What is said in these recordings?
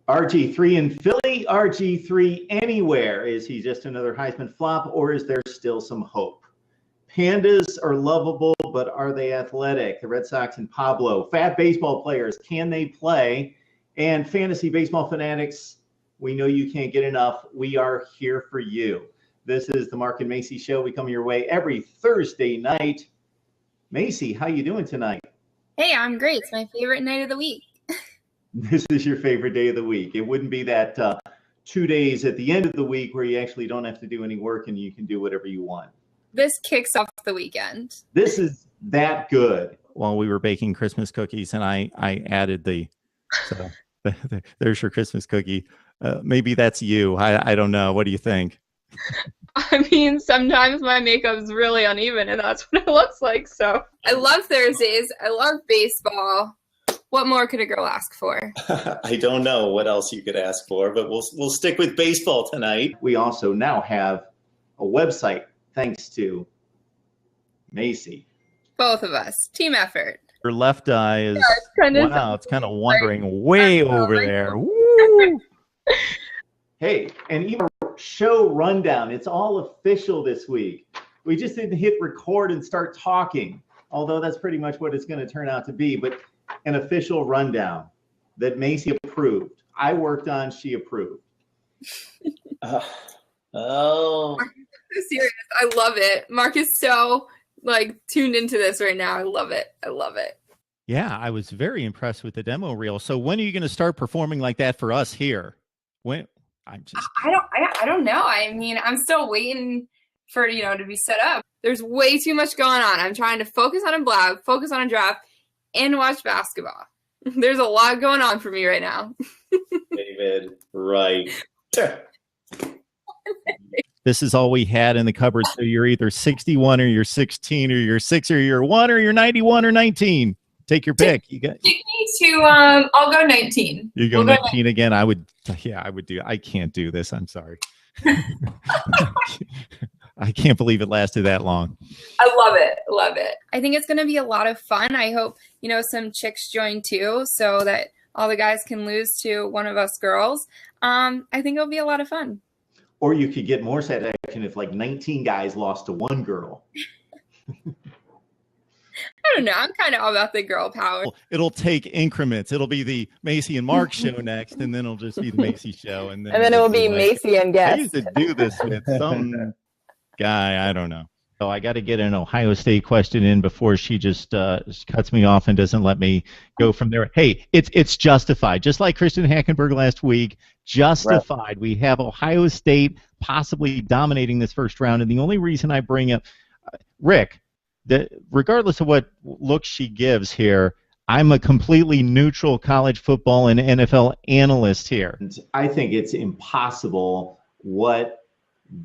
RG3 in Philly, RG3 anywhere. Is he just another Heisman flop, or is there still some hope? Pandas are lovable, but are they athletic? The Red Sox and Pablo. Fat baseball players, can they play? And fantasy baseball fanatics, we know you can't get enough. We are here for you. This is the Mark and Macy Show. We come your way every Thursday night. Macy, how you doing tonight? Hey, I'm great. It's my favorite night of the week. This is your favorite day of the week. It wouldn't be that 2 days at the end of the week where you actually don't have to do any work and you can do whatever you want. This kicks off the weekend. This is that good. While we were baking Christmas cookies, and I added there's your Christmas cookie. Maybe that's you. I don't know. What do you think? I mean, sometimes my makeup's really uneven, and that's what it looks like. So I love Thursdays. I love baseball. What more could a girl ask for? I don't know what else you could ask for, but we'll stick with baseball tonight. We also now have a website thanks to Macy. Both of us. Team effort. Your left eye is it's kind of wandering like, way over there. Woo! Hey, and even show rundown. It's all official this week. We just didn't hit record and start talking, although that's pretty much what it's going to turn out to be. But an official rundown that Macy approved. I worked on, she approved. Oh. Mark is so serious. I love it. Mark is so tuned into this right now. I love it. I love it. Yeah, I was very impressed with the demo reel. So when are you going to start performing like that for us here? When? I don't know. I mean, I'm still waiting for to be set up. There's way too much going on. I'm trying to focus on a blog, focus on a draft, and watch basketball. There's a lot going on for me right now. David, right. This is all we had in the cupboard. So you're either 61 or you're 16 or you're 6 or you're 1 or you're 91 or 19. Take your pick. You got. Take me to. I'll go 19. You go 19 again. I would do. I can't do this. I'm sorry. I can't believe it lasted that long. I love it. Love it. I think it's going to be a lot of fun. I hope, some chicks join too, so that all the guys can lose to one of us girls. I think it'll be a lot of fun. Or you could get more satisfaction if 19 guys lost to one girl. I don't know. I'm kind of all about the girl power. It'll take increments. It'll be the Macy and Mark show next, and then it'll just be the Macy show. And then it will be Macy and guest. I used to do this with some guy. I don't know. So I got to get an Ohio State question in before she just cuts me off and doesn't let me go from there. Hey, it's justified. Just like Christian Hackenberg last week, justified. Right. We have Ohio State possibly dominating this first round, and the only reason I bring up Rick, that regardless of what look she gives here, I'm a completely neutral college football and NFL analyst here. I think it's impossible what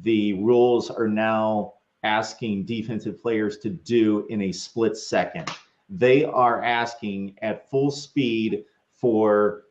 the rules are now asking defensive players to do in a split second. They are asking at full speed for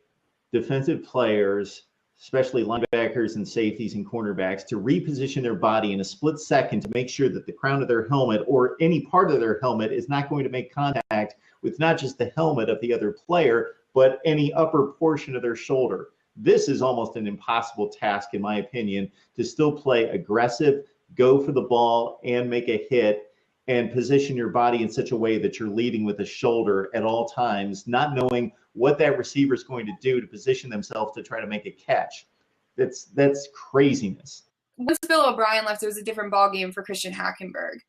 defensive players, especially linebackers and safeties and cornerbacks, to reposition their body in a split second to make sure that the crown of their helmet or any part of their helmet is not going to make contact with not just the helmet of the other player, but any upper portion of their shoulder. This is almost an impossible task, in my opinion, to still play aggressive, go for the ball and make a hit and position your body in such a way that you're leading with the shoulder at all times, not knowing what that receiver is going to do to position themselves to try to make a catch. That's craziness. Once Bill O'Brien left, it was a different ballgame for Christian Hackenberg.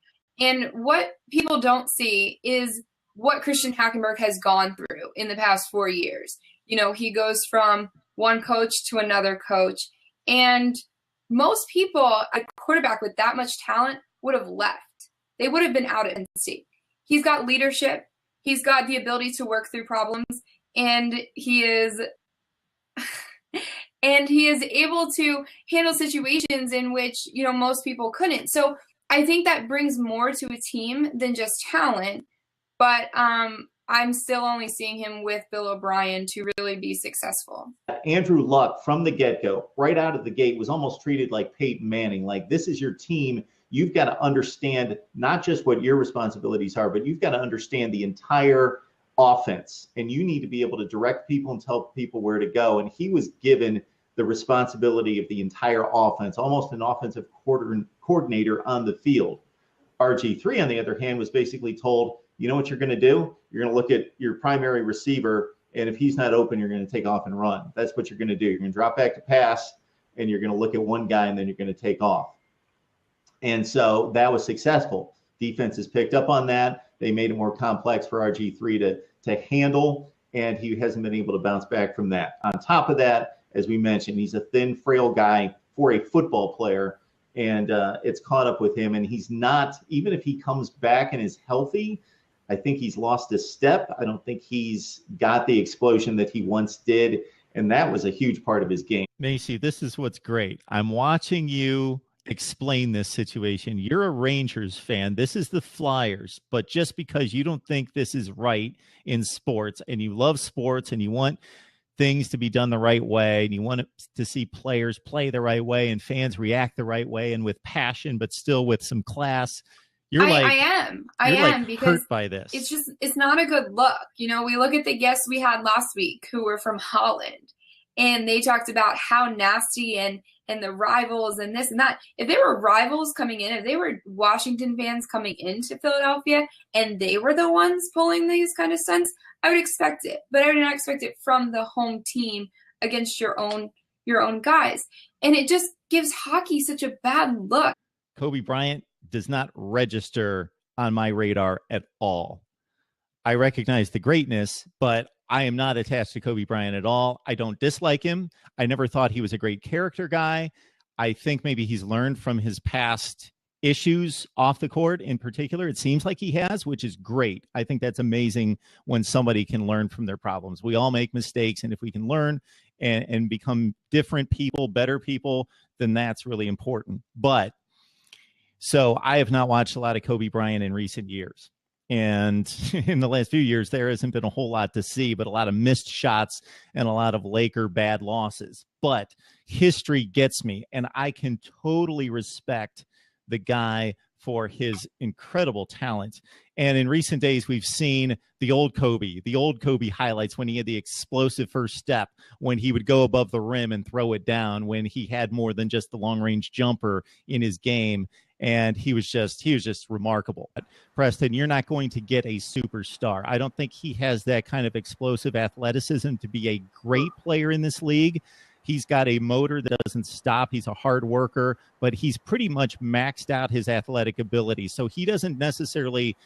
And what people don't see is what Christian Hackenberg has gone through in the past 4 years. He goes from one coach to another coach, and most people, a quarterback with that much talent, would have left. They would have been out at Penn State. He's got leadership. He's got the ability to work through problems, and he is able to handle situations in which, most people couldn't. So I think that brings more to a team than just talent. But I'm still only seeing him with Bill O'Brien to really be successful. Andrew Luck, from the get-go, right out of the gate, was almost treated like Peyton Manning. Like, this is your team. You've got to understand not just what your responsibilities are, but you've got to understand the entire offense, and you need to be able to direct people and tell people where to go. And he was given the responsibility of the entire offense, almost an offensive coordinator on the field. RG3, on the other hand, was basically told, you know what you're going to do? You're going to look at your primary receiver, and if he's not open, you're going to take off and run. That's what you're going to do. You're going to drop back to pass, and you're going to look at one guy, and then you're going to take off. And so that was successful. Defenses picked up on that. They made it more complex for RG3 to handle, and he hasn't been able to bounce back from that. On top of that, as we mentioned, he's a thin, frail guy for a football player, and it's caught up with him. And he's not, even if he comes back and is healthy, I think he's lost his step. I don't think he's got the explosion that he once did, and that was a huge part of his game. Macy, this is what's great. I'm watching you explain this situation. You're a Rangers fan. This is the Flyers, but just because you don't think this is right in sports, and you love sports, and you want things to be done the right way, and you want to see players play the right way and fans react the right way and with passion, but still with some class, I am because hurt by this. It's not a good look. You know, we look at the guests we had last week who were from Holland, and they talked about how nasty and the rivals and this and that. If they were rivals coming in, if they were Washington fans coming into Philadelphia and they were the ones pulling these kind of stunts, I would expect it. But I would not expect it from the home team against your own guys. And it just gives hockey such a bad look. Kobe Bryant does not register on my radar at all. I recognize the greatness, but I am not attached to Kobe Bryant at all. I don't dislike him. I never thought he was a great character guy. I think maybe he's learned from his past issues off the court in particular. It seems like he has, which is great. I think that's amazing when somebody can learn from their problems. We all make mistakes, and if we can learn and become different people, better people, then that's really important. But so I have not watched a lot of Kobe Bryant in recent years. And in the last few years, there hasn't been a whole lot to see, but a lot of missed shots and a lot of Laker bad losses. But history gets me, and I can totally respect the guy for his incredible talent. And in recent days, we've seen the old Kobe highlights when he had the explosive first step, when he would go above the rim and throw it down, when he had more than just the long-range jumper in his game. And he was just remarkable. Preston, you're not going to get a superstar. I don't think he has that kind of explosive athleticism to be a great player in this league. He's got a motor that doesn't stop. He's a hard worker, but he's pretty much maxed out his athletic ability. So he doesn't necessarily,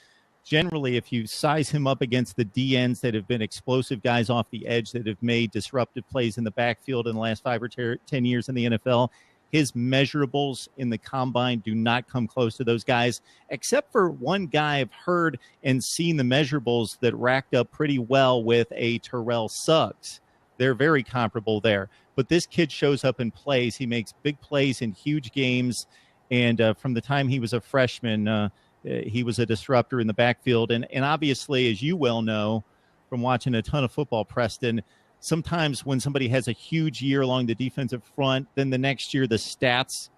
generally, if you size him up against the DNs that have been explosive guys off the edge that have made disruptive plays in the backfield in the last 5 or 10 years in the NFL, his measurables in the combine do not come close to those guys, except for one guy I've heard and seen the measurables that racked up pretty well with a Terrell Suggs. They're very comparable there. But this kid shows up and plays. He makes big plays in huge games. And from the time he was a freshman, he was a disruptor in the backfield. And obviously, as you well know from watching a ton of football, Preston, sometimes when somebody has a huge year along the defensive front, then the next year the stats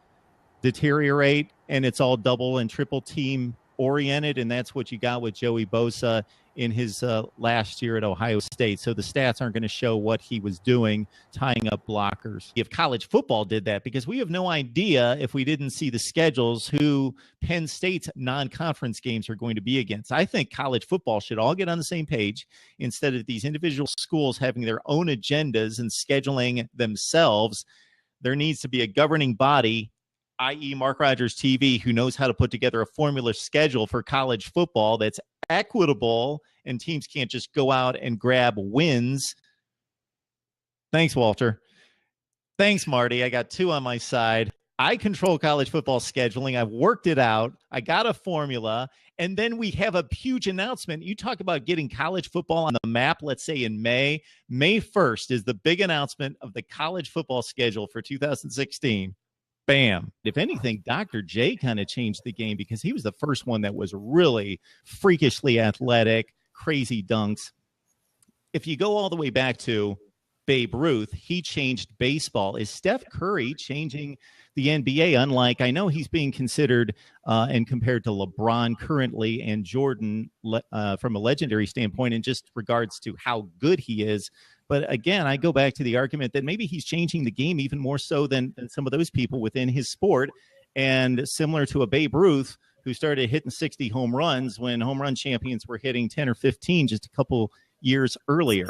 deteriorate and it's all double and triple team oriented. And that's what you got with Joey Bosa in his last year at Ohio State. So the stats aren't going to show what he was doing, tying up blockers. If college football did that, because we have no idea, if we didn't see the schedules, who Penn State's non-conference games are going to be against. I think college football should all get on the same page instead of these individual schools having their own agendas and scheduling themselves. There needs to be a governing body, i.e. Mark Rogers TV, who knows how to put together a formula schedule for college football that's equitable, and teams can't just go out and grab wins. Thanks, Walter. Thanks, Marty. I got 2 on my side. I control college football scheduling. I've worked it out. I got a formula. And then we have a huge announcement. You talk about getting college football on the map, let's say in May. May 1st is the big announcement of the college football schedule for 2016. Bam. If anything, Dr. J kind of changed the game because he was the first one that was really freakishly athletic, crazy dunks. If you go all the way back to Babe Ruth. He changed baseball. Is Steph Curry changing the NBA? Unlike, I know he's being considered and compared to LeBron currently and Jordan from a legendary standpoint in just regards to how good he is. But again, I go back to the argument that maybe he's changing the game even more so than some of those people within his sport. And similar to a Babe Ruth, who started hitting 60 home runs when home run champions were hitting 10 or 15 just a couple years earlier.